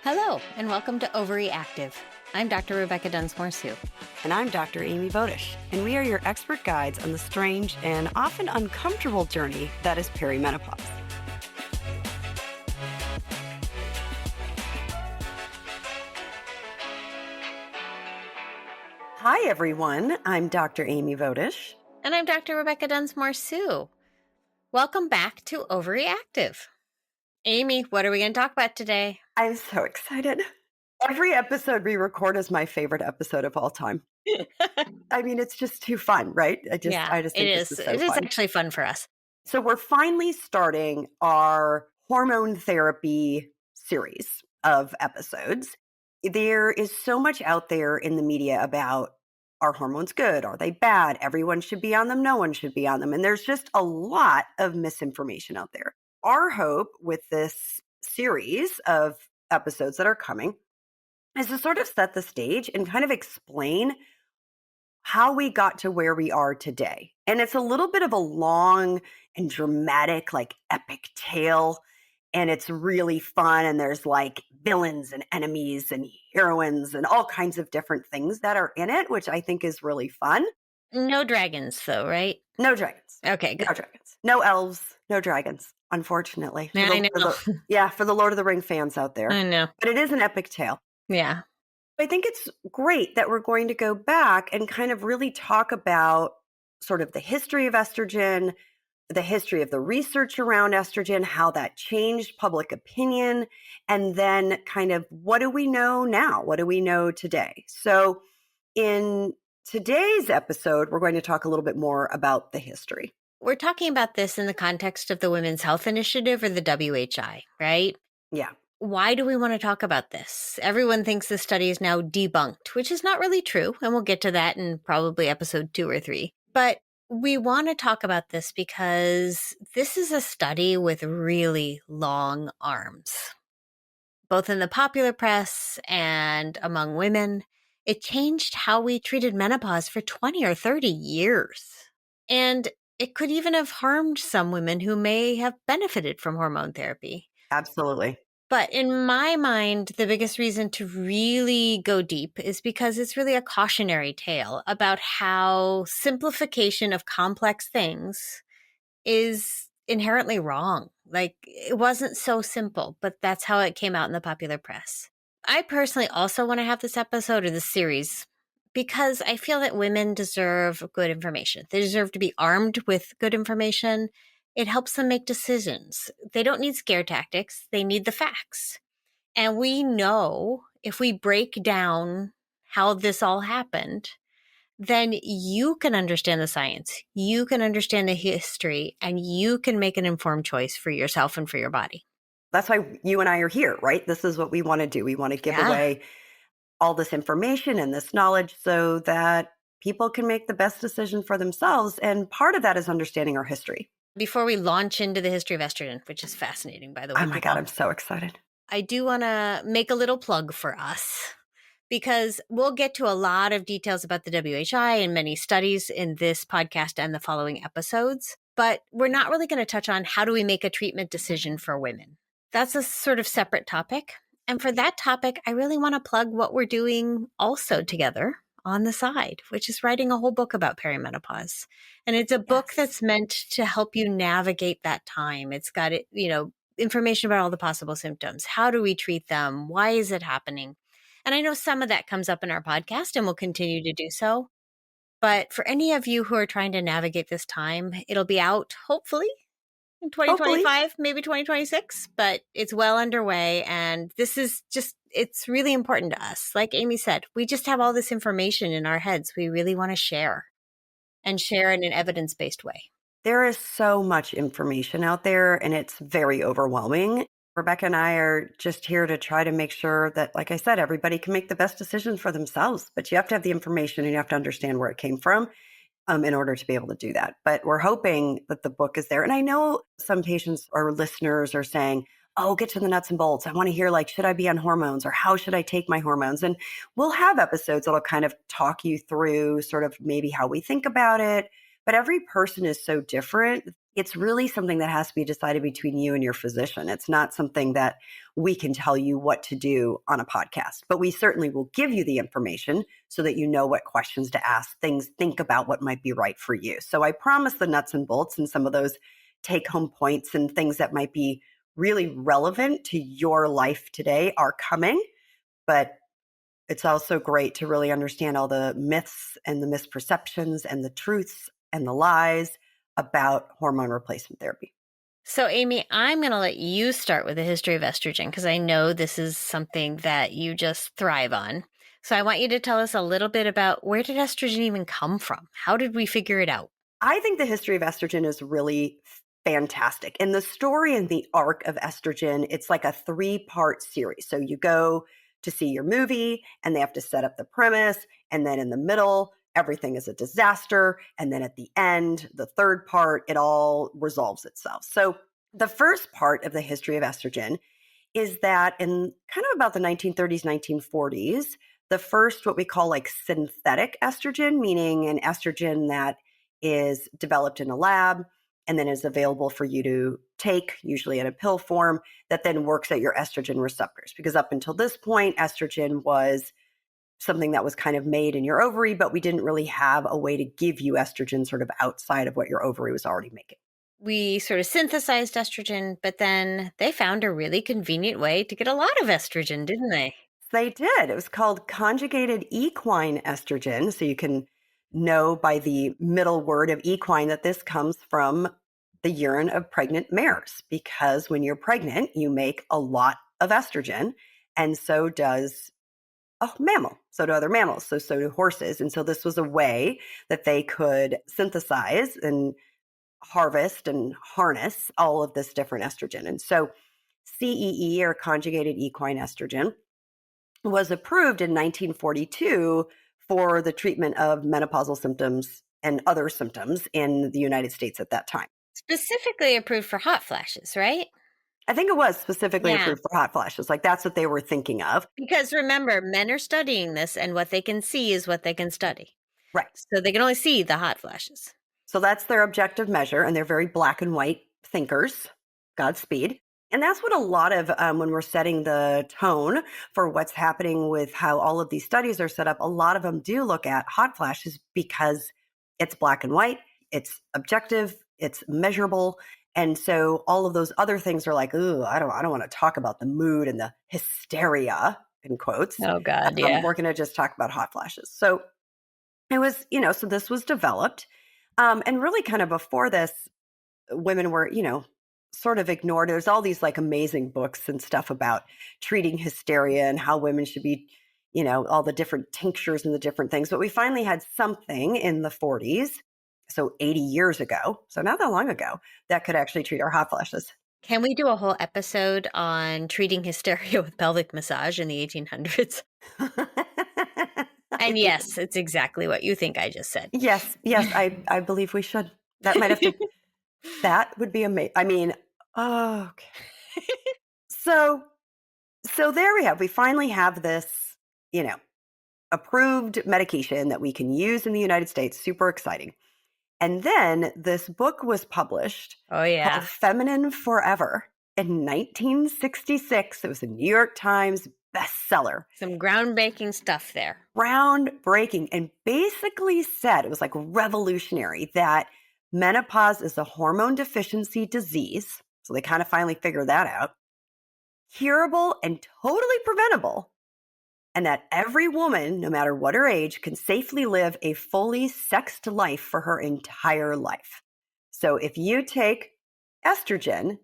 Hello, and welcome to Ovary Active. I'm Dr. Rebecca Dunsmoor. And I'm Dr. Amy Voedisch, and we are your expert guides on the strange and often uncomfortable journey that is perimenopause. Hi, everyone. I'm Dr. Amy Voedisch. And I'm Dr. Rebecca Dunsmoor. Welcome back to Ovary Active. Amy, what are we going to talk about today? I'm so excited. Every episode we record is my favorite episode of all time. I mean, it's just too fun, right? I just think this is so fun. It is actually fun for us. So we're finally starting our hormone therapy series of episodes. There is so much out there in the media about, are hormones good? Are they bad? Everyone should be on them. No one should be on them. And there's just a lot of misinformation out there. Our hope with this series of episodes that are coming is to sort of set the stage and kind of explain how we got to where we are today. And it's a little bit of a long and dramatic, like epic tale. And it's really fun. And there's like villains and enemies and heroines and all kinds of different things that are in it, which I think is really fun. No dragons, though, right? No dragons. Okay, good. No dragons. No elves. No dragons, unfortunately. I know. For the Lord of the Ring fans out there. I know. But it is an epic tale. Yeah. I think it's great that we're going to go back and kind of really talk about sort of the history of estrogen, the history of the research around estrogen, how that changed public opinion, and then kind of what do we know now? What do we know today? So in today's episode, we're going to talk a little bit more about the history. We're talking about this in the context of the Women's Health Initiative or the WHI, right? Yeah. Why do we want to talk about this? Everyone thinks the study is now debunked, which is not really true. And we'll get to that in probably episode 2 or 3. But we want to talk about this because this is a study with really long arms, both in the popular press and among women. It changed how we treated menopause for 20 or 30 years. And it could even have harmed some women who may have benefited from hormone therapy. Absolutely. But in my mind, the biggest reason to really go deep is because it's really a cautionary tale about how simplification of complex things is inherently wrong. Like, it wasn't so simple, but that's how it came out in the popular press. I personally also want to have this episode or this series because I feel that women deserve good information. They deserve to be armed with good information. It helps them make decisions. They don't need scare tactics. They need the facts. And we know if we break down how this all happened, then you can understand the science, you can understand the history, and you can make an informed choice for yourself and for your body. That's why you and I are here, right? This is what we want to do. We want to give away all this information and this knowledge so that people can make the best decision for themselves. And part of that is understanding our history. Before we launch into the history of estrogen, which is fascinating, by the way. Oh my God, I'm so excited. I do want to make a little plug for us because we'll get to a lot of details about the WHI and many studies in this podcast and the following episodes, but we're not really going to touch on how do we make a treatment decision for women. That's a sort of separate topic. And for that topic, I really want to plug what we're doing also together on the side, which is writing a whole book about perimenopause. And it's a book that's meant to help you navigate that time. It's got, information about all the possible symptoms. How do we treat them? Why is it happening? And I know some of that comes up in our podcast and will continue to do so. But for any of you who are trying to navigate this time, it'll be out hopefully in 2025, maybe 2026, but it's well underway. And this is just, it's really important to us. Like Amy said, we just have all this information in our heads we really want to share and share in an evidence-based way. There is so much information out there and it's very overwhelming. Rebecca and I are just here to try to make sure that, like I said, everybody can make the best decision for themselves, but you have to have the information and you have to understand where it came from in order to be able to do that. But we're hoping that the book is there. And I know some patients or listeners are saying, oh, get to the nuts and bolts. I want to hear, like, should I be on hormones or how should I take my hormones? And we'll have episodes that'll kind of talk you through sort of maybe how we think about it. But every person is so different it's really something that has to be decided between you and your physician. It's not something that we can tell you what to do on a podcast, but we certainly will give you the information so that you know what questions to ask, think about what might be right for you. So I promise the nuts and bolts and some of those take home points and things that might be really relevant to your life today are coming, but it's also great to really understand all the myths and the misperceptions and the truths and the lies about hormone replacement therapy. So, Amy, I'm going to let you start with the history of estrogen because I know this is something that you just thrive on. So, I want you to tell us a little bit about where did estrogen even come from? How did we figure it out? I think the history of estrogen is really fantastic. And the story and the arc of estrogen, it's like a 3-part series. So you go to see your movie and they have to set up the premise. And then in the middle, everything is a disaster. And then at the end, the third part, it all resolves itself. So the first part of the history of estrogen is that in kind of about the 1930s, 1940s, the first what we call like synthetic estrogen, meaning an estrogen that is developed in a lab and then is available for you to take, usually in a pill form, that then works at your estrogen receptors. Because up until this point, estrogen was something that was kind of made in your ovary, but we didn't really have a way to give you estrogen sort of outside of what your ovary was already making. We sort of synthesized estrogen, but then they found a really convenient way to get a lot of estrogen, didn't they? They did. It was called conjugated equine estrogen. So you can know by the middle word of equine that this comes from the urine of pregnant mares, because when you're pregnant, you make a lot of estrogen, and so does a mammal. So do other mammals. So do horses. And so this was a way that they could synthesize and harvest and harness all of this different estrogen. And so CEE, or conjugated equine estrogen, was approved in 1942 for the treatment of menopausal symptoms and other symptoms in the United States at that time. Specifically approved for hot flashes, right? I think it was specifically Yeah. approved for hot flashes. Like that's what they were thinking of. Because remember, men are studying this, and what they can see is what they can study. Right. So they can only see the hot flashes. So that's their objective measure, and they're very black and white thinkers. Godspeed. And that's what a lot of, when we're setting the tone for what's happening with how all of these studies are set up, a lot of them do look at hot flashes because it's black and white, it's objective, it's measurable. And so all of those other things are like, ooh, I don't want to talk about the mood and the hysteria, in quotes. Oh, God, yeah. We're going to just talk about hot flashes. So it was, so this was developed. And really kind of before this, women were, sort of ignored. There's all these like amazing books and stuff about treating hysteria and how women should be, all the different tinctures and the different things. But we finally had something in the 40s, so 80 years ago, so not that long ago, that could actually treat our hot flashes. Can we do a whole episode on treating hysteria with pelvic massage in the 1800s? And yes, it's exactly what you think I just said. Yes, I believe we should. That might have to, that would be amazing. I mean, okay. So there we have, we finally have this, approved medication that we can use in the United States. Super exciting. And then this book was published called Feminine Forever in 1966. It was a New York Times bestseller. Some groundbreaking stuff there. Groundbreaking. And basically said, it was like revolutionary, that menopause is a hormone deficiency disease. So they kind of finally figured that out. Curable and totally preventable. And that every woman, no matter what her age, can safely live a fully sexed life for her entire life. So if you take estrogen,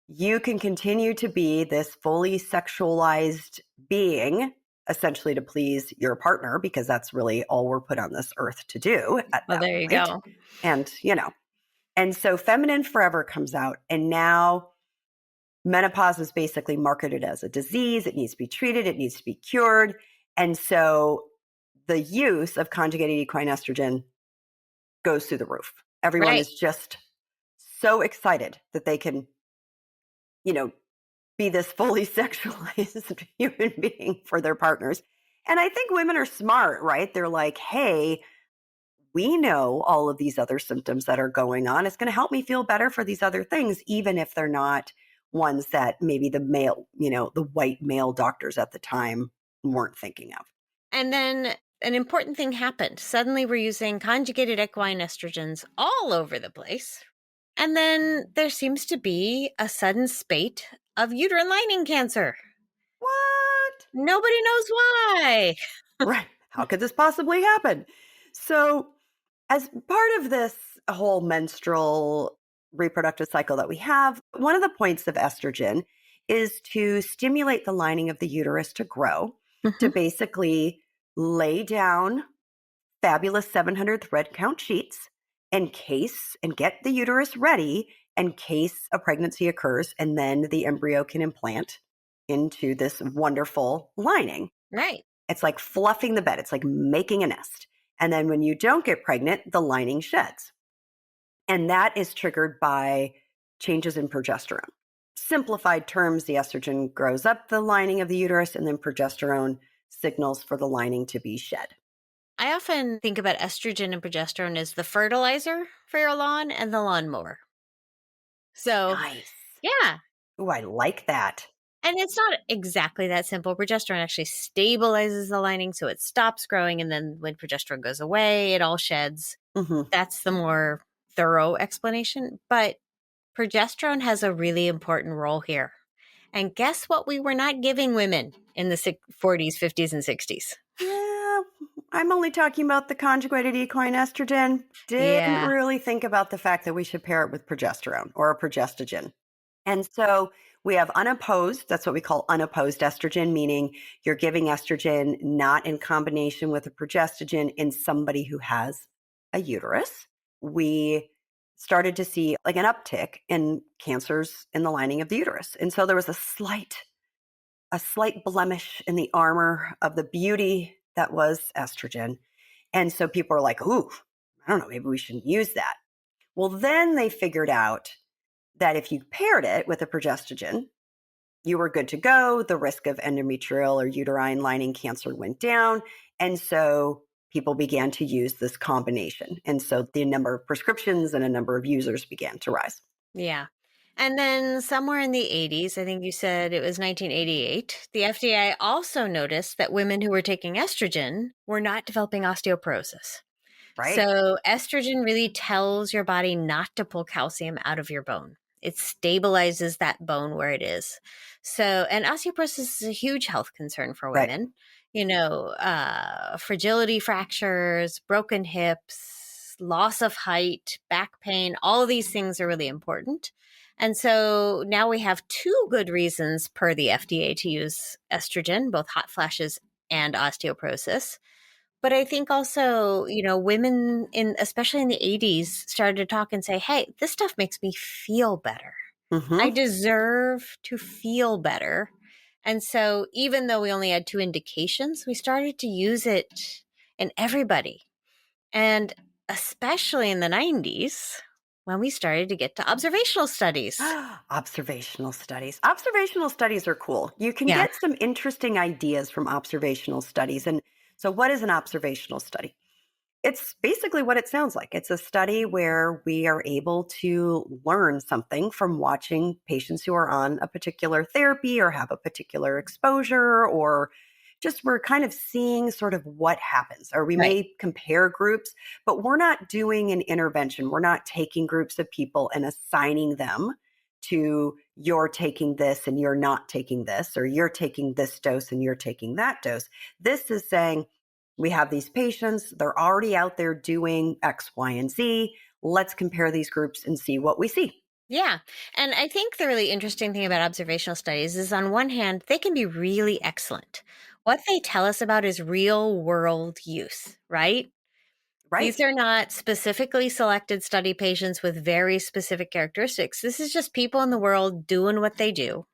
you can continue to be this fully sexualized being, essentially to please your partner, because that's really all we're put on this earth to do at that there you point. go. And, and so Feminine Forever comes out, and now menopause is basically marketed as a disease. It needs to be treated. It needs to be cured. And so the use of conjugated equine estrogen goes through the roof. Everyone is just so excited that they can, be this fully sexualized human being for their partners. And I think women are smart, right? They're like, hey, we know all of these other symptoms that are going on. It's going to help me feel better for these other things, even if they're not ones that maybe the male, the white male doctors at the time weren't thinking of. And then an important thing happened. Suddenly we're using conjugated equine estrogens all over the place. And then there seems to be a sudden spate of uterine lining cancer. What? Nobody knows why. Right. How could this possibly happen? So, as part of this whole menstrual reproductive cycle that we have, one of the points of estrogen is to stimulate the lining of the uterus to grow, to Mhm. basically lay down fabulous 700 thread count sheets in case and get the uterus ready in case a pregnancy occurs, and then the embryo can implant into this wonderful lining. Right. It's like fluffing the bed. It's like making a nest. And then when you don't get pregnant, the lining sheds. And that is triggered by changes in progesterone. Simplified terms, the estrogen grows up the lining of the uterus, and then progesterone signals for the lining to be shed. I often think about estrogen and progesterone as the fertilizer for your lawn and the lawnmower. So, Nice. yeah. Oh, I like that. And it's not exactly that simple. Progesterone actually stabilizes the lining so it stops growing. And then when progesterone goes away, it all sheds. Mm-hmm. That's the more thorough explanation. But progesterone has a really important role here. And guess what we were not giving women in the 40s, 50s, and 60s? Yeah, I'm only talking about the conjugated equine estrogen. Didn't Yeah. really think about the fact that we should pair it with progesterone or a progestogen. And so we have unopposed, that's what we call unopposed estrogen, meaning you're giving estrogen not in combination with a progestogen in somebody who has a uterus. We started to see like an uptick in cancers in the lining of the uterus. And so there was a slight blemish in the armor of the beauty that was estrogen. And so people are like, ooh, I don't know, maybe we shouldn't use that. Well, then they figured out that if you paired it with a progestogen, you were good to go. The risk of endometrial or uterine lining cancer went down. And so people began to use this combination. And so the number of prescriptions and a number of users began to rise. Yeah. And then somewhere in the 80s, I think you said it was 1988, the FDA also noticed that women who were taking estrogen were not developing osteoporosis. Right? So, estrogen really tells your body not to pull calcium out of your bone. It stabilizes that bone where it is. So, and osteoporosis is a huge health concern for Right. women. Fragility fractures, broken hips, loss of height, back pain, all of these things are really important. And so now we have two good reasons per the FDA to use estrogen, both hot flashes and osteoporosis. But I think also, women especially in the 80s started to talk and say, hey, this stuff makes me feel better. I Mm-hmm. deserve to feel better. And so even though we only had two indications, we started to use it in everybody. And especially in the 90s, when we started to get to observational studies. Observational studies. Observational studies are cool. You can Yeah. get some interesting ideas from observational studies. And so, what is an observational study? It's basically what it sounds like. It's a study where we are able to learn something from watching patients who are on a particular therapy or have a particular exposure, or just we're kind of seeing sort of what happens. Or we Right. may compare groups, but we're not doing an intervention. We're not taking groups of people and assigning them to you're taking this and you're not taking this, or you're taking this dose and you're taking that dose. This is saying, we have these patients, they're already out there doing X, Y, and Z. Let's compare these groups and see what we see. Yeah. And I think the really interesting thing about observational studies is on one hand, they can be really excellent. What they tell us about is real world use, right? Right. These are not specifically selected study patients with very specific characteristics. This is just people in the world doing what they do.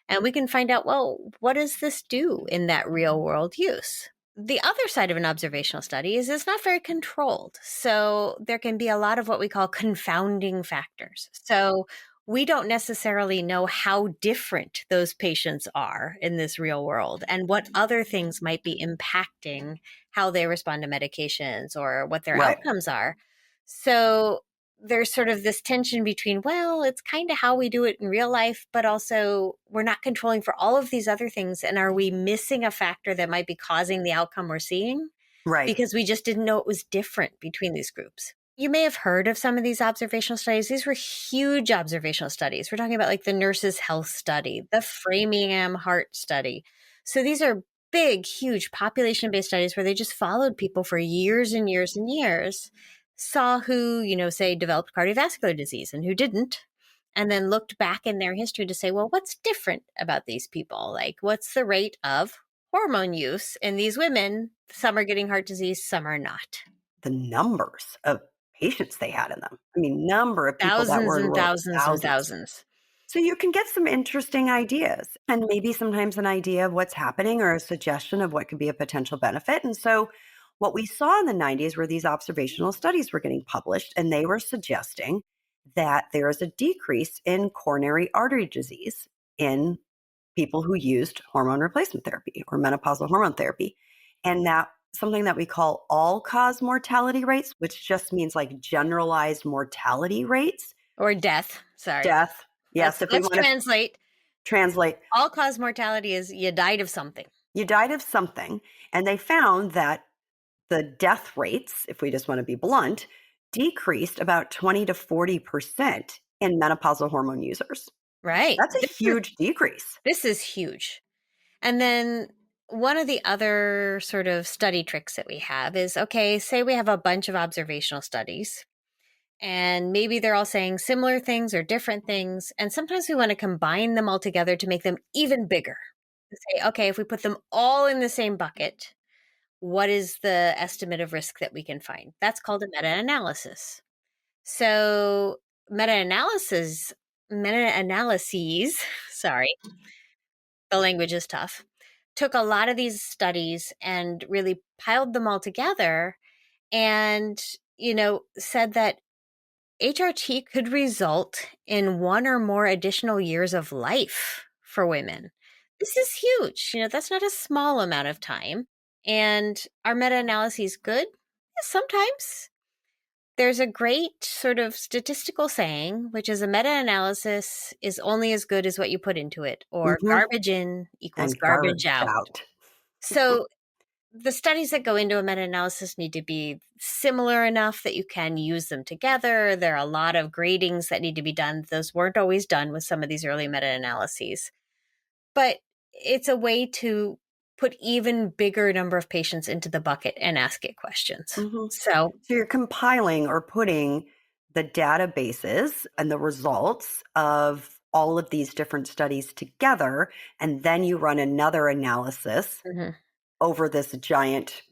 And we can find out, well, what does this do in that real world use? The other side of an observational study is it's not very controlled. So there can be a lot of what we call confounding factors. So we don't necessarily know how different those patients are in this real world and what other things might be impacting how they respond to medications or what their Right. outcomes are. So there's sort of this tension between, well, it's kind of how we do it in real life, but also we're not controlling for all of these other things. And are we missing a factor that might be causing the outcome we're seeing? Right. Because we just didn't know it was different between these groups. You may have heard of some of these observational studies. These were huge observational studies. We're talking about like the Nurses' Health Study, the Framingham Heart Study. So these are big, huge population-based studies where they just followed people for years and years and years, saw who, say developed cardiovascular disease and who didn't, and then looked back in their history to say, well, what's different about these people? Like, what's the rate of hormone use in these women? Some are getting heart disease, some are not. The numbers of patients they had in them. I mean, number of people that Thousands were and enrolled, thousands and thousands. thousands. So you can get some interesting ideas and maybe sometimes an idea of what's happening or a suggestion of what could be a potential benefit. And so what we saw in the 90s were these observational studies were getting published, and they were suggesting that there is a decrease in coronary artery disease in people who used hormone replacement therapy or menopausal hormone therapy. And that something that we call all cause mortality rates, which just means like generalized mortality rates, Or death. Sorry. death. Yes, if we Let's want to translate. translate, All cause mortality is you died of something. you died of something. And they found that the death rates, if we just want to be blunt, decreased about 20 to 40% in menopausal hormone users. Right. That's a huge decrease. This is huge. And then one of the other sort of study tricks that we have is, okay, say we have a bunch of observational studies and maybe they're all saying similar things or different things. And sometimes we want to combine them all together to make them even bigger. To say, okay, if we put them all in the same bucket, what is the estimate of risk that we can find? That's called a meta-analysis. So meta-analyses, sorry, the language is tough, took a lot of these studies and really piled them all together and, said that HRT could result in one or more additional years of life for women. This is huge. That's not a small amount of time. And are meta-analyses good? Yeah, sometimes. There's a great sort of statistical saying, which is a meta-analysis is only as good as what you put into it, or Mhm. garbage in equals And garbage garbage out. out. So the studies that go into a meta-analysis need to be similar enough that you can use them together. There are a lot of gradings that need to be done. Those weren't always done with some of these early meta-analyses. But it's a way to put even bigger number of patients into the bucket and ask it questions. Mhm. So So you're compiling or putting the databases and the results of all of these different studies together, and then you run another analysis mhm, over this giant,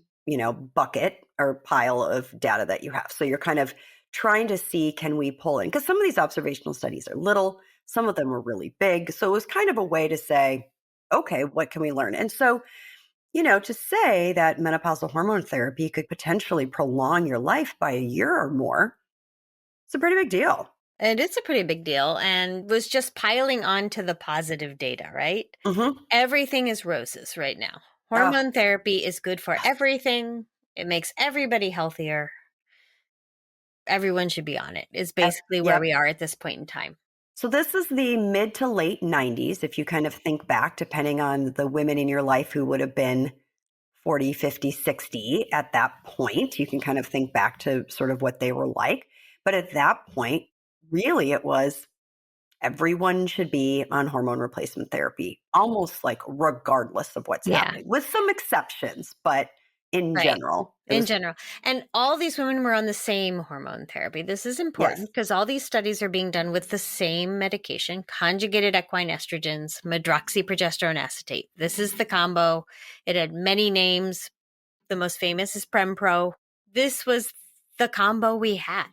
bucket or pile of data that you have. So you're kind of trying to see, can we pull in? Because some of these observational studies are little, some of them are really big. So it was kind of a way to say, okay, what can we learn? And so, to say that menopausal hormone therapy could potentially prolong your life by a year or more, it's a pretty big deal. and it's a pretty big deal and was just piling on to the positive data, right? Mm-hmm. Everything is roses right now. Oh, Hormone therapy is good for yes. everything. It makes everybody healthier. Everyone should be on it, is basically where Yep. we are at this point in time. So this is the mid to late 90s, if you kind of think back, depending on the women in your life who would have been 40, 50, 60 at that point. You can kind of think back to sort of what they were like. But at that point, really it was everyone should be on hormone replacement therapy, almost like regardless of what's Yeah. happening, with some exceptions. But in Right. general, it In was, general. And all these women were on the same hormone therapy. This is yes, important because all these studies are being done with the same medication, conjugated equine estrogens, medroxyprogesterone acetate. This is the combo. It had many names. The most famous is Prempro. This was the combo we had.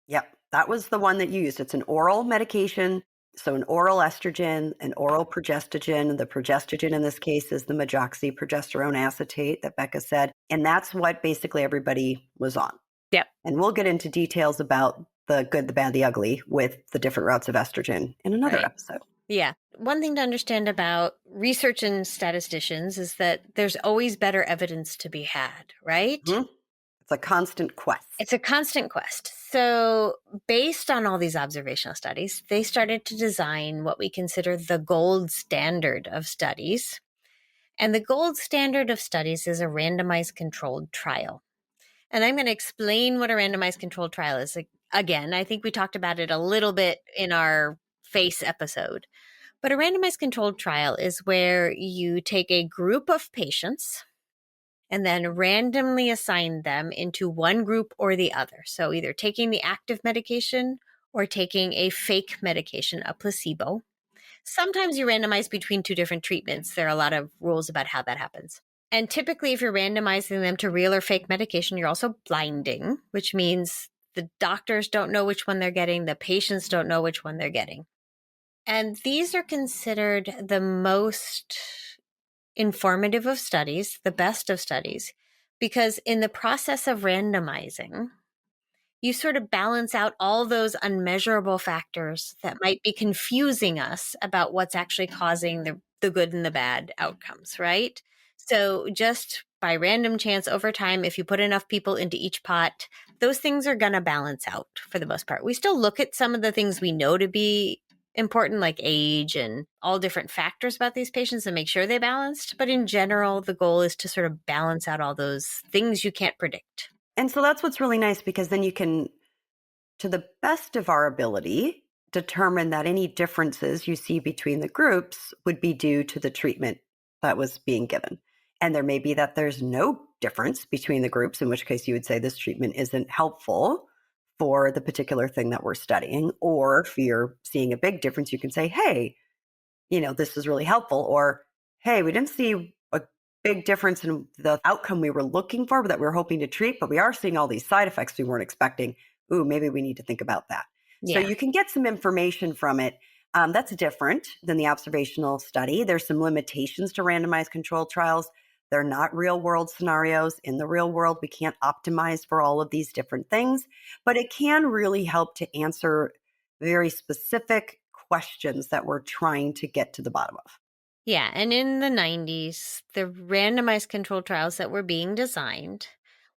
yep, that was the one that you used. It's an oral medication. So an oral estrogen, an oral progestogen. The progestogen in this case is the medroxyprogesterone acetate that Becca said. And that's what basically everybody was on. Yep. And we'll get into details about the good, the bad, the ugly with the different routes of estrogen in another Right. episode. Yeah. One thing to understand about research and statisticians is that there's always better evidence to be had, right? Mhm. It's a constant It's quest. a constant quest. So, based on all these observational studies, they started to design what we consider the gold standard of studies. And the gold standard of studies is a randomized controlled trial. And I'm going to explain what a randomized controlled trial is. Again, I think we talked about it a little bit in our FACE episode. But a randomized controlled trial is where you take a group of patients and then randomly assign them into one group or the other. So either taking the active medication or taking a fake medication, a placebo. Sometimes you randomize between two different treatments. There are a lot of rules about how that happens. And typically, if you're randomizing them to real or fake medication, you're also blinding, which means the doctors don't know which one they're getting, the patients don't know which one they're getting. And these are considered the most informative of studies, the best of studies, because in the process of randomizing, you sort of balance out all those unmeasurable factors that might be confusing us about what's actually causing the good and the bad outcomes, right? So just by random chance over time, if you put enough people into each pot, those things are going to balance out for the most part. We still look at some of the things we know to be important, like age and all different factors about these patients and make sure they balanced. But in general, the goal is to sort of balance out all those things you can't predict. And so that's what's really nice because then you can, to the best of our ability, determine that any differences you see between the groups would be due to the treatment that was being given. And there may be that there's no difference between the groups, in which case you would say this treatment isn't helpful for the particular thing that we're studying. Or if you're seeing a big difference, you can say, hey, this is really helpful. Or, hey, we didn't see a big difference in the outcome we were looking for that we were hoping to treat, but we are seeing all these side effects we weren't expecting. Ooh, maybe we need to think about that. So Yeah. you can get some information from it. That's different than the observational study. There's some limitations to randomized controlled trials. They're not real world scenarios. In the real world, we can't optimize for all of these different things, but it can really help to answer very specific questions that we're trying to get to the bottom of. Yeah, and in the 90s, the randomized controlled trials that were being designed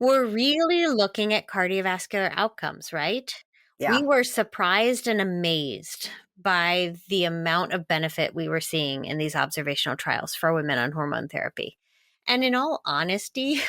were really looking at cardiovascular outcomes, right? We Yeah. were surprised and amazed by the amount of benefit we were seeing in these observational trials for women on hormone therapy. And in all honesty,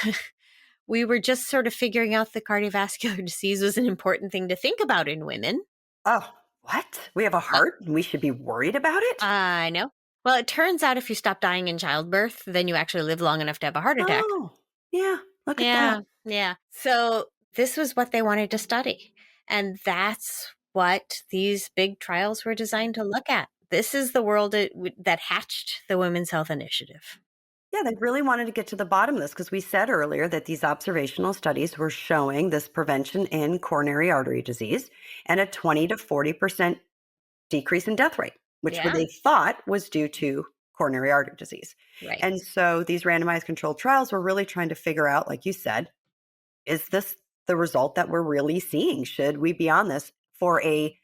we were just sort of figuring out that cardiovascular disease was an important thing to think about in women. Oh, what? We have a Uh, heart and we should be worried about it? I know. Well, it turns out if you stop dying in childbirth, then you actually live long enough to have a heart attack. Oh, yeah. Look at that. Yeah, yeah. So this was what they wanted to study. And that's what these big trials were designed to look at. This is the world that hatched the Women's Health Initiative. Yeah, they really wanted to get to the bottom of this because we said earlier that these observational studies were showing this prevention in coronary artery disease and a 20 to 40% decrease in death rate, which Yeah, they thought was due to coronary artery disease. right. And so these randomized controlled trials were really trying to figure out, like you said, is this the result that we're really seeing? Should we be on this for a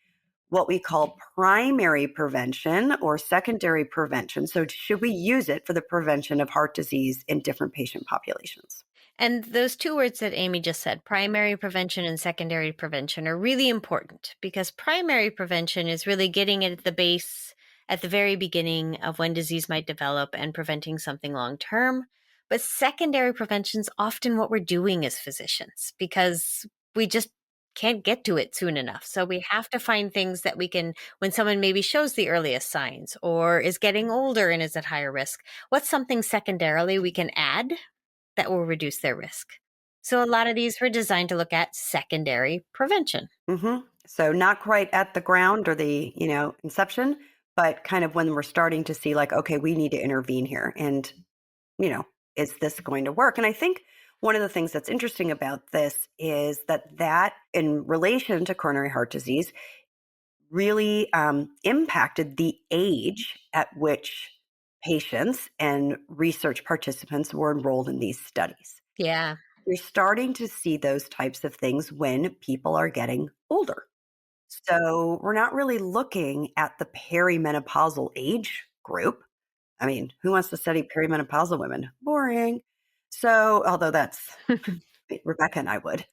what we call primary prevention or secondary prevention? So should we use it for the prevention of heart disease in different patient populations? And those two words that Amy just said, primary prevention and secondary prevention, are really important because primary prevention is really getting it at the base at the very beginning of when disease might develop and preventing something long term. But secondary prevention is often what we're doing as physicians because we just can't get to it soon enough. So we have to find things that we can, when someone maybe shows the earliest signs or is getting older and is at higher risk, what's something secondarily we can add that will reduce their risk. So a lot of these were designed to look at secondary prevention. So not quite at the ground or the inception, but kind of when we're starting to see like, okay, we need to intervene here, and you know, is this going to work? And I think one of the things that's interesting about this is that in relation to coronary heart disease really impacted the age at which patients and research participants were enrolled in these studies. Yeah. You're starting to see those types of things when people are getting older. So we're not really looking at the perimenopausal age group. I mean, who wants to study perimenopausal women? Boring. So, although that's Rebecca and I would.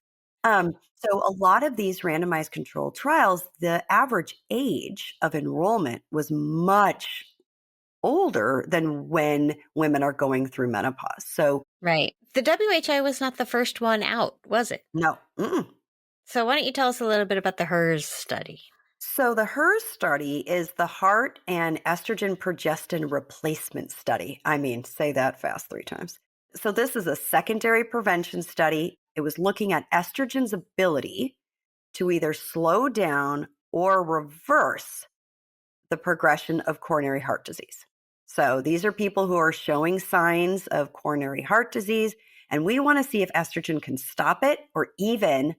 So a lot of these randomized controlled trials, the average age of enrollment was much older than when women are going through menopause. So Right. The WHI was not the first one out, was it? no. Mm-mm. So why don't you tell us a little bit about the HERS study? So the HERS study is the heart and estrogen progestin replacement study. I mean, say that fast 3 times. So this is a secondary prevention study. It was looking at estrogen's ability to either slow down or reverse the progression of coronary heart disease. So these are people who are showing signs of coronary heart disease, and we want to see if estrogen can stop it, or even,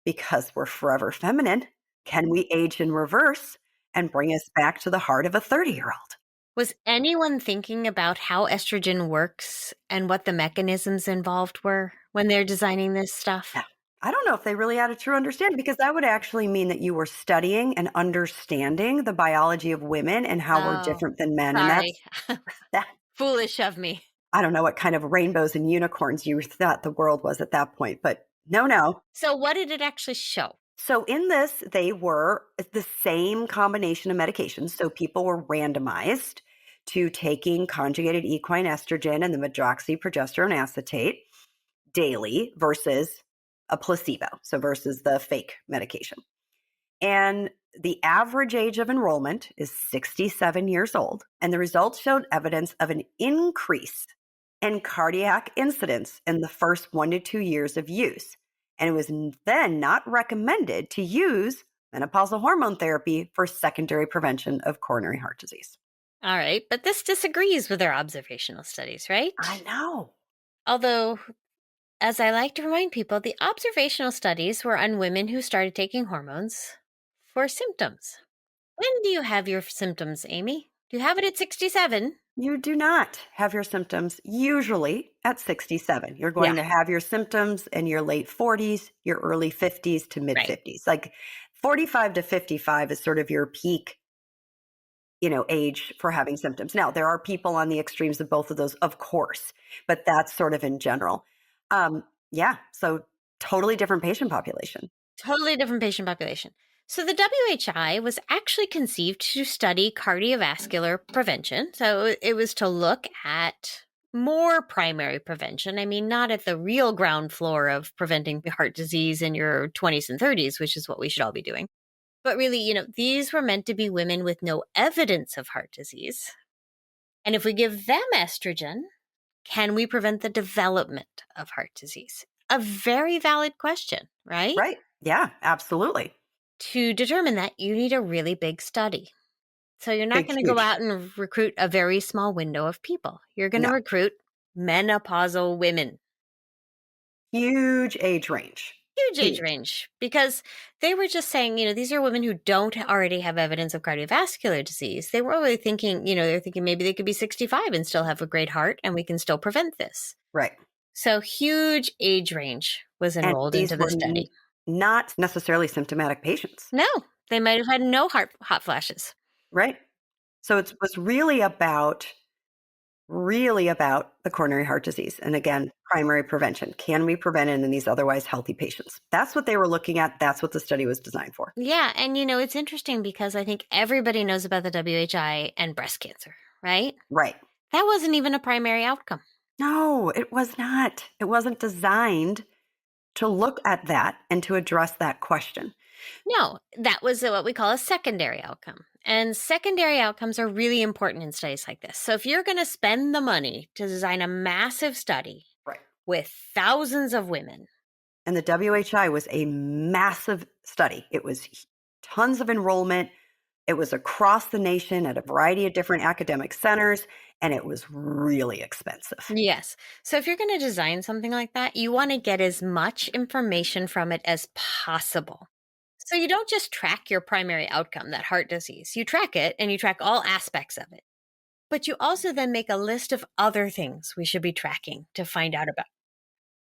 because we're forever feminine, can we age in reverse and bring us back to the heart of a 30-year-old? Was anyone thinking about how estrogen works and what the mechanisms involved were when they're designing this stuff? Yeah. I don't know if they really had a true understanding, because that would actually mean that you were studying and understanding the biology of women and how we're Oh, different than men. And sorry. that Foolish of me. I don't know what kind of rainbows and unicorns you thought the world was at that point, but no, no. So what did it actually show? So in this, they were the same combination of medications. So people were randomized to taking conjugated equine estrogen and the medroxyprogesterone acetate daily versus a placebo, so versus the fake medication. And the average age of enrollment is 67 years old. And the results showed evidence of an increase in cardiac incidence in the first 1 to 2 years of use. And it was then not recommended to use menopausal hormone therapy for secondary prevention of coronary heart disease. All right, but this disagrees with our observational studies, right? I know. Although, as I like to remind people, the observational studies were on women who started taking hormones for symptoms. When do you have your symptoms, Amy? Do you have it at 67? You do not have your symptoms usually at 67. You're Yeah, going to have your symptoms in your late 40s, your early 50s to mid right. 50s. Like 45 to 55 is sort of your peak, age for having symptoms. Now, there are people on the extremes of both of those, of course, but that's sort of in general. Yeah, so totally different patient population. Totally different patient population. So the WHI was actually conceived to study cardiovascular prevention. So it was to look at more primary prevention. I mean, not at the real ground floor of preventing heart disease in your 20s and 30s, which is what we should all be doing. But really, these were meant to be women with no evidence of heart disease. And if we give them estrogen, can we prevent the development of heart disease? A very valid question, right? Right. Yeah, absolutely. To determine that, you need a really big study. So you're not Big, going to go huge. out and recruit a very small window of people. You're going to No, recruit menopausal women, huge age range. huge age Huge. range, because they were just saying, these are women who don't already have evidence of cardiovascular disease. They were really thinking, they're thinking maybe they could be 65 and still have a great heart and we can still prevent this. Right. So huge age range was And enrolled into these the were study. not necessarily symptomatic patients, No, they might have had no hot flashes. right? So it was really about the coronary heart disease. And again, primary prevention. Can we prevent it in these otherwise healthy patients? That's what they were looking at. That's what the study was designed for. Yeah, and it's interesting because I think everybody knows about the WHI and breast cancer, right? Right. That wasn't even a primary outcome. No, it was not. It wasn't designed to look at that and to address that question. No, that was what we call a secondary outcome. And secondary outcomes are really important in studies like this. So if you're going to spend the money to design a massive study Right. with thousands of women. And the WHI was a massive study. It was tons of enrollment. It was across the nation at a variety of different academic centers, and it was really expensive. Yes. So if you're going to design something like that, you want to get as much information from it as possible. So you don't just track your primary outcome, that heart disease. You track it and you track all aspects of it. But you also then make a list of other things we should be tracking to find out about.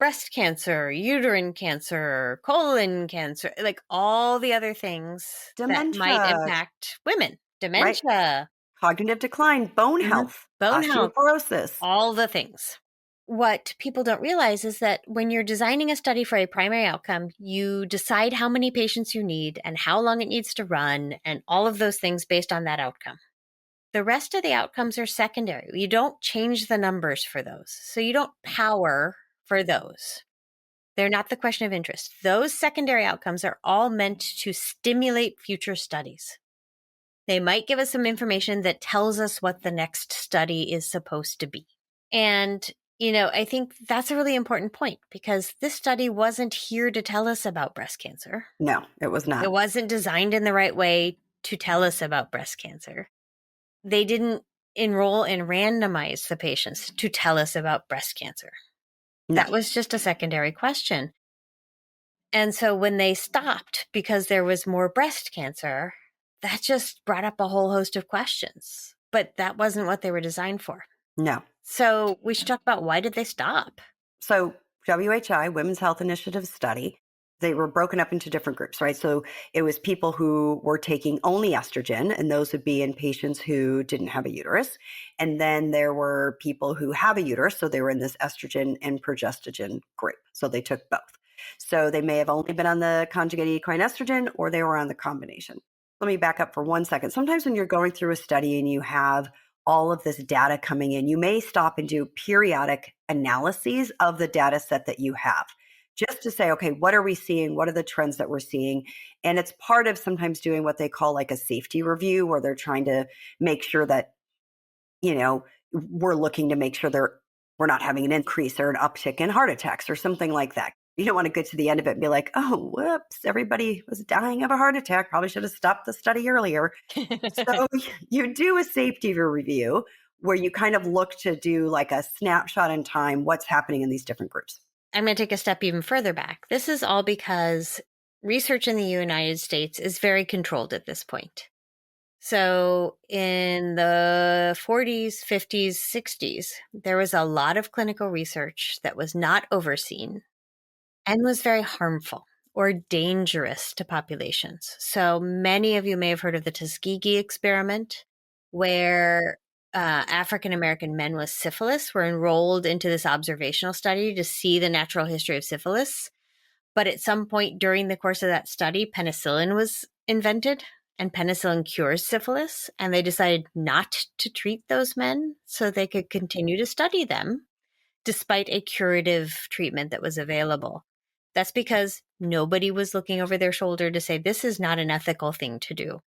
breast cancer, uterine cancer, colon cancer, like all the other things that might Dementia, impact women, right? dementia, Cognitive decline, bone mhm, health, bone health, osteoporosis. all the things. What people don't realize is that when you're designing a study for a primary outcome, you decide how many patients you need and how long it needs to run and all of those things based on that outcome. The rest of the outcomes are secondary. You don't change the numbers for those. So you don't power for those. They're not the question of interest. Those secondary outcomes are all meant to stimulate future studies. They might give us some information that tells us what the next study is supposed to be. And, I think that's a really important point because this study wasn't here to tell us about breast cancer. No, it was It not. wasn't designed in the right way to tell us about breast cancer. They didn't enroll and randomize the patients to tell us about breast cancer. No, That was just a secondary question. And so when they stopped because there was more breast cancer, that just brought up a whole host of questions. But that wasn't what they were designed for. no. So we should talk about why did they stop? So WHI, Women's Health Initiative study, they were broken up into different groups, right? So it was people who were taking only estrogen, and those would be in patients who didn't have a uterus. And then there were people who have a uterus, so they were in this estrogen and progestogen group. So they took both. So they may have only been on the conjugated equine estrogen or they were on the combination. Let me back up for 1 second. Sometimes when you're going through a study and you have all of this data coming in, you may stop and do periodic analyses of the data set that you have just to say, okay, what are we seeing? What are the trends that we're seeing? And it's part of sometimes doing what they call like a safety review, where they're trying to make sure that, we're looking to make sure we're not having an increase or an uptick in heart attacks or something like that. You don't want to get to the end of it and be like, oh, whoops, everybody was dying of a heart attack. Probably should have stopped the study earlier. So you do a safety review where you kind of look to do like a snapshot in time, what's happening in these different groups. I'm going to take a step even further back. This is all because research in the United States is very controlled at this point. So in the 40s, 50s, 60s, there was a lot of clinical research that was not overseen and was very harmful or dangerous to populations. So many of you may have heard of the Tuskegee experiment, where African American men with syphilis were enrolled into this observational study to see the natural history of syphilis. But at some point during the course of that study, penicillin was invented, and penicillin cures syphilis. And they decided not to treat those men so they could continue to study them despite a curative treatment that was available. That's because nobody was looking over their shoulder to say, this is not an ethical thing to do.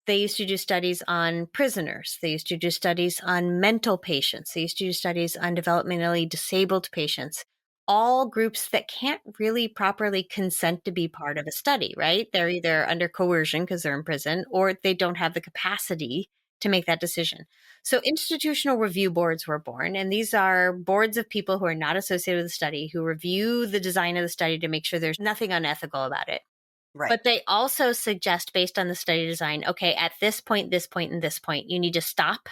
They used to do studies on prisoners. They used to do studies on mental patients. They used to do studies on developmentally disabled patients, all groups that can't really properly consent to be part of a study, right? They're either under coercion because they're in prison, or they don't have the capacity to make that decision. So institutional review boards were born, and these are boards of people who are not associated with the study who review the design of the study to make sure there's nothing unethical about it. Right. But they also suggest, based on the study design, okay, at this point, and this point, you need to stop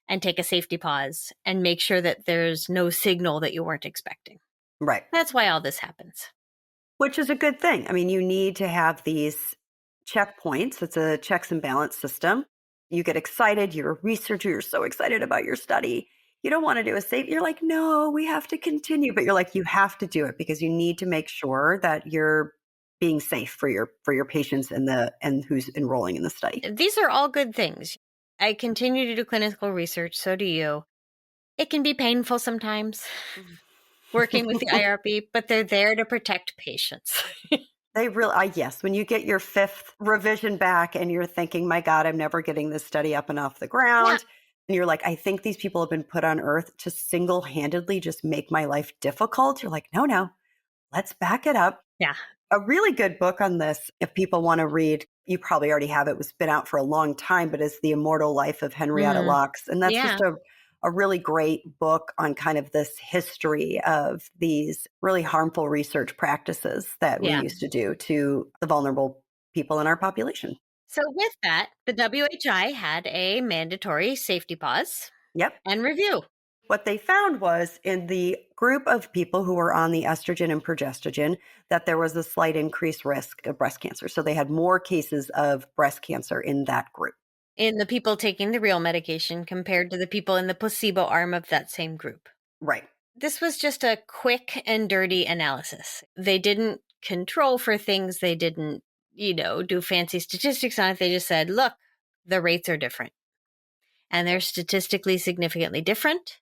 and take a safety pause and make sure that there's no signal that you weren't expecting. Right. That's why all this happens. Which is a good thing. I mean, you need to have these checkpoints. It's a checks and balance system. You get excited. You're a researcher. You're so excited about your study. You don't want to do a safe. You're like, no, we have to continue. But you're like, you have to do it because you need to make sure that you're being safe for your patients and who's enrolling in the study. These are all good things. I continue to do clinical research. So do you. It can be painful sometimes working with the IRB, but they're there to protect patients. They really, yes, when you get your fifth revision back and you're thinking, my God, I'm never getting this study up and off the ground. Yeah. And you're like, I think these people have been put on earth to single-handedly just make my life difficult. You're like, no, let's back it up. Yeah. A really good book on this, if people want to read, you probably already have it, was been out for a long time, but it's The Immortal Life of Henrietta Lacks. And that's just a really great book on kind of this history of these really harmful research practices that we used to do to the vulnerable people in our population. So with that, the WHI had a mandatory safety pause Yep. and review. What they found was in the group of people who were on the estrogen and progestogen, that there was a slight increased risk of breast cancer. So they had more cases of breast cancer in that group. In the people taking the real medication compared to the people in the placebo arm of that same group. Right. This was just a quick and dirty analysis. They didn't control for things. They didn't, do fancy statistics on it. They just said, look, the rates are different. And they're statistically significantly different.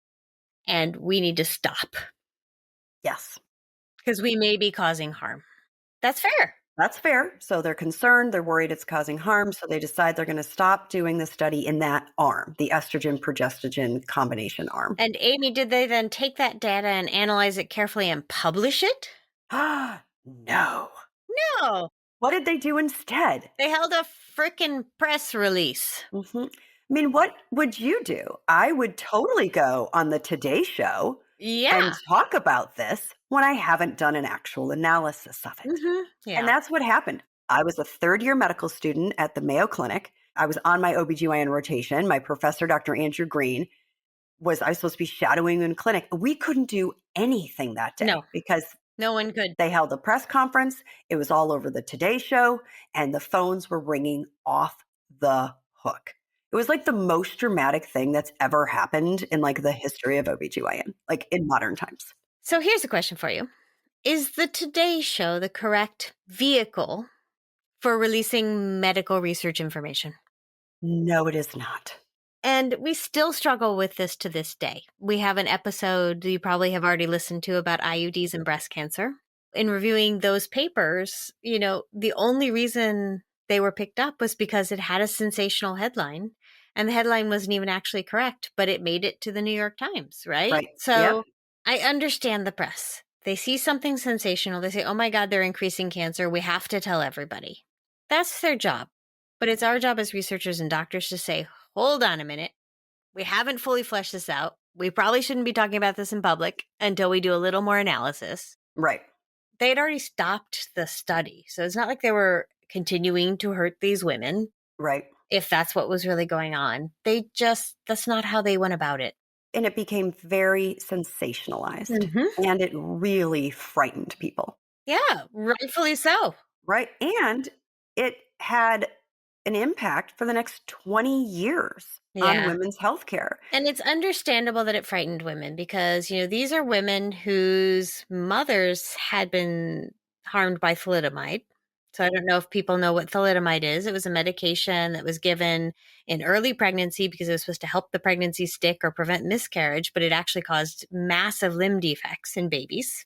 And we need to stop Yes. because we may be causing harm. That's fair. That's fair. So they're concerned, they're worried it's causing harm. So they decide they're going to stop doing the study in that arm, the estrogen progestogen combination arm. And Amy, did they then take that data and analyze it carefully and publish it? No. No. What did they do instead? They held a frickin' press release. I mean, what would you do? I would totally go on the Today Show and talk about this when I haven't done an actual analysis of it. Yeah. And that's what happened. I was a third-year medical student at the Mayo Clinic. I was on my OBGYN rotation. My professor, Dr. Andrew Green, I was supposed to be shadowing in clinic. We couldn't do anything that day because no one could. They held a press conference. It was all over the Today Show, and the phones were ringing off the hook. It was like the most dramatic thing that's ever happened in like the history of OBGYN, like in modern times. So here's a question for you. Is the Today Show the correct vehicle for releasing medical research information? No, it is not. And we still struggle with this to this day. We have an episode you probably have already listened to about IUDs and breast cancer. In reviewing those papers, the only reason they were picked up was because it had a sensational headline. And the headline wasn't even actually correct, but it made it to the New York Times, right? Right. So I understand the press. They see something sensational. They say, oh my God, they're increasing cancer. We have to tell everybody. That's their job. But it's our job as researchers and doctors to say, hold on a minute. We haven't fully fleshed this out. We probably shouldn't be talking about this in public until we do a little more analysis. Right. They had already stopped the study. So it's not like they were continuing to hurt these women. Right. If that's what was really going on. That's not how they went about it. And it became very sensationalized. And it really frightened people. Yeah, rightfully so. Right. And it had an impact for the next 20 years on women's health care. And it's understandable that it frightened women because, these are women whose mothers had been harmed by thalidomide. So I don't know if people know what thalidomide is. It was a medication that was given in early pregnancy because it was supposed to help the pregnancy stick or prevent miscarriage, but it actually caused massive limb defects in babies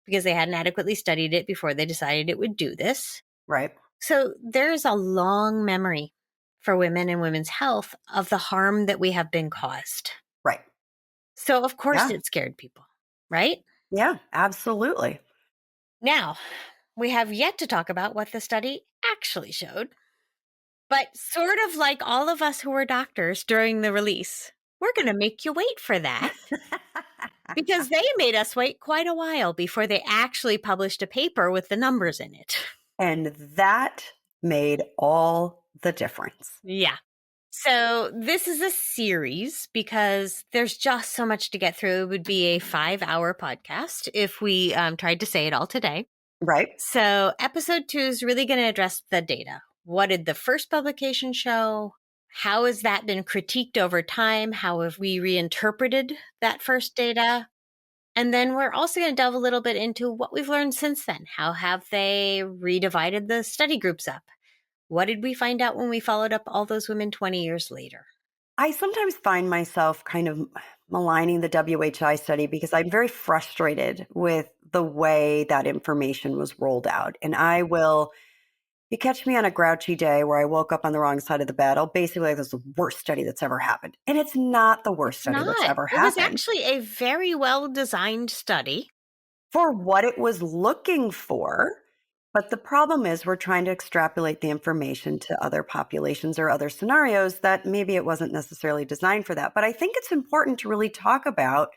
because they hadn't adequately studied it before they decided it would do this. Right. So there's a long memory for women and women's health of the harm that we have been caused. Right. So of course it scared people, right? Yeah, absolutely. Now, we have yet to talk about what the study actually showed. But sort of like all of us who were doctors during the release, we're going to make you wait for that because they made us wait quite a while before they actually published a paper with the numbers in it. And that made all the difference. Yeah. So this is a series because there's just so much to get through. It would be a 5-hour podcast if we tried to say it all today. Right. So episode 2 is really going to address the data. What did the first publication show? How has that been critiqued over time? How have we reinterpreted that first data? And then we're also going to delve a little bit into what we've learned since then. How have they redivided the study groups up? What did we find out when we followed up all those women 20 years later? I sometimes find myself kind of maligning the WHI study because I'm very frustrated with the way that information was rolled out. And you catch me on a grouchy day where I woke up on the wrong side of the bed, I'll basically like, this is the worst study that's ever happened. And it's not the worst study that's ever happened. It was actually a very well-designed study. For what it was looking for. But the problem is we're trying to extrapolate the information to other populations or other scenarios that maybe it wasn't necessarily designed for that. But I think it's important to really talk about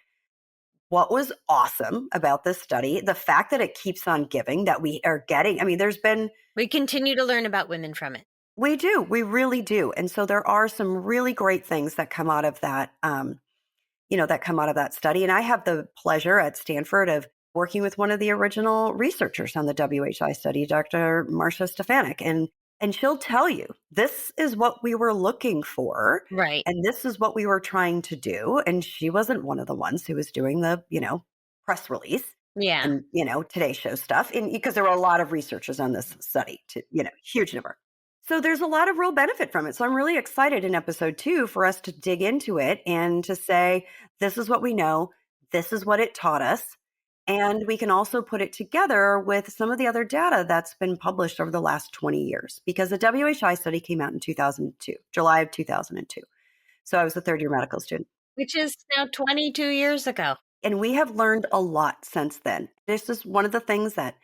what was awesome about this study, the fact that it keeps on giving, that we are getting. I mean, we continue to learn about women from it. We do. We really do. And so there are some really great things that come out of that, that come out of that study. And I have the pleasure at Stanford of working with one of the original researchers on the WHI study, Dr. Marcia Stefanik. And she'll tell you, this is what we were looking for. Right. And this is what we were trying to do. And she wasn't one of the ones who was doing the, press release Yeah. and, Today Show stuff. And because there were a lot of researchers on this study, huge number. So there's a lot of real benefit from it. So I'm really excited in episode 2 for us to dig into it and to say, this is what we know. This is what it taught us. And we can also put it together with some of the other data that's been published over the last 20 years, because the WHI study came out in 2002, July of 2002. So I was a third-year medical student. Which is now 22 years ago. And we have learned a lot since then. This is one of the things that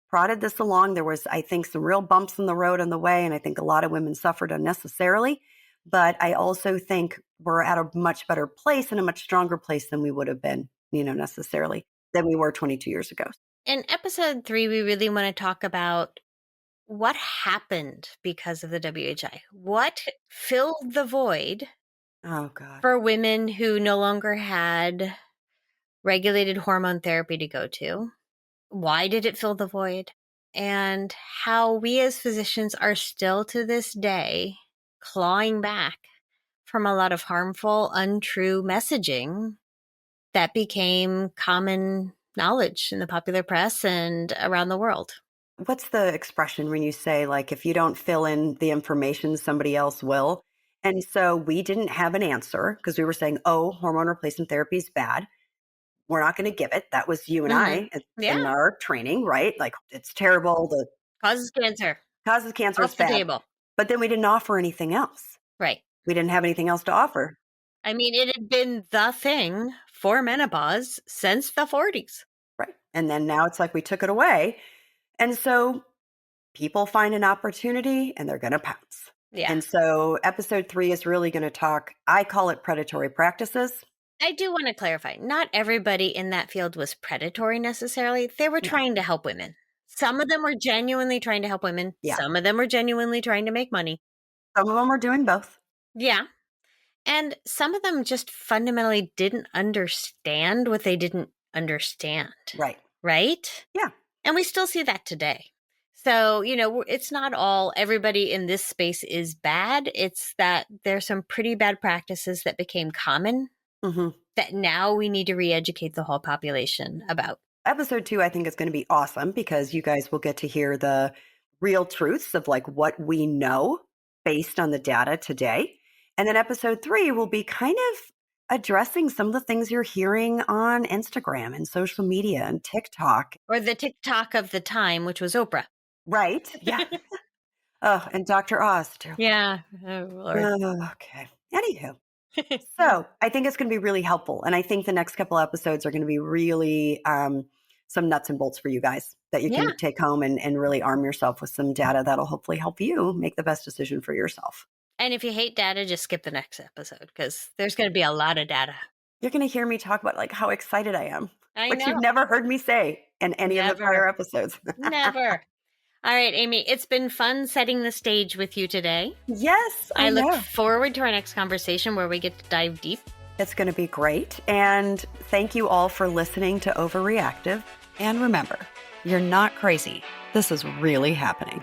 prodded this along. There was, I think, some real bumps in the road on the way, and I think a lot of women suffered unnecessarily. But I also think we're at a much better place and a much stronger place than we would have been, necessarily, than we were 22 years ago. In episode 3, we really want to talk about what happened because of the WHI. What filled the void Oh, God. for women who no longer had regulated hormone therapy to go to? Why did it fill the void? And how we as physicians are still to this day clawing back from a lot of harmful, untrue messaging that became common knowledge in the popular press and around the world. What's the expression when you say, like, if you don't fill in the information, somebody else will? And so we didn't have an answer because we were saying, oh, hormone replacement therapy is bad. We're not going to give it. That was you and I in our training, right? Like, it's terrible. The Causes cancer. causes cancer is Off the bad. table. But then we didn't offer anything else. Right. We didn't have anything else to offer. I mean, it had been the thing for menopause since the 40s. Right. And then now it's like we took it away. And so people find an opportunity and they're going to pounce. Yeah. And so episode 3 is really going to talk, I call it predatory practices. I do want to clarify, not everybody in that field was predatory necessarily. They were trying to help women. Some of them were genuinely trying to help women. Yeah. Some of them were genuinely trying to make money. Some of them were doing both. Yeah. And some of them just fundamentally didn't understand what they didn't understand. Right. Right? Yeah. And we still see that today. So, it's not all everybody in this space is bad. It's that there's some pretty bad practices that became common that now we need to re-educate the whole population about. Episode 2, I think, is going to be awesome because you guys will get to hear the real truths of like what we know based on the data today. And then episode 3 will be kind of addressing some of the things you're hearing on Instagram and social media and TikTok. Or the TikTok of the time, which was Oprah. Right. Yeah. Oh, and Dr. Oz too. Yeah. Oh, Lord. Okay. Anywho. So I think it's going to be really helpful. And I think the next couple episodes are going to be really some nuts and bolts for you guys that you can take home and really arm yourself with some data that'll hopefully help you make the best decision for yourself. And if you hate data, just skip the next episode because there's going to be a lot of data. You're going to hear me talk about like how excited I am, which know. you've never heard me say in any of the prior episodes. Never. All right, Amy, it's been fun setting the stage with you today. Yes, I look forward to our next conversation where we get to dive deep. It's going to be great. And thank you all for listening to Overreactive. And remember, you're not crazy. This is really happening.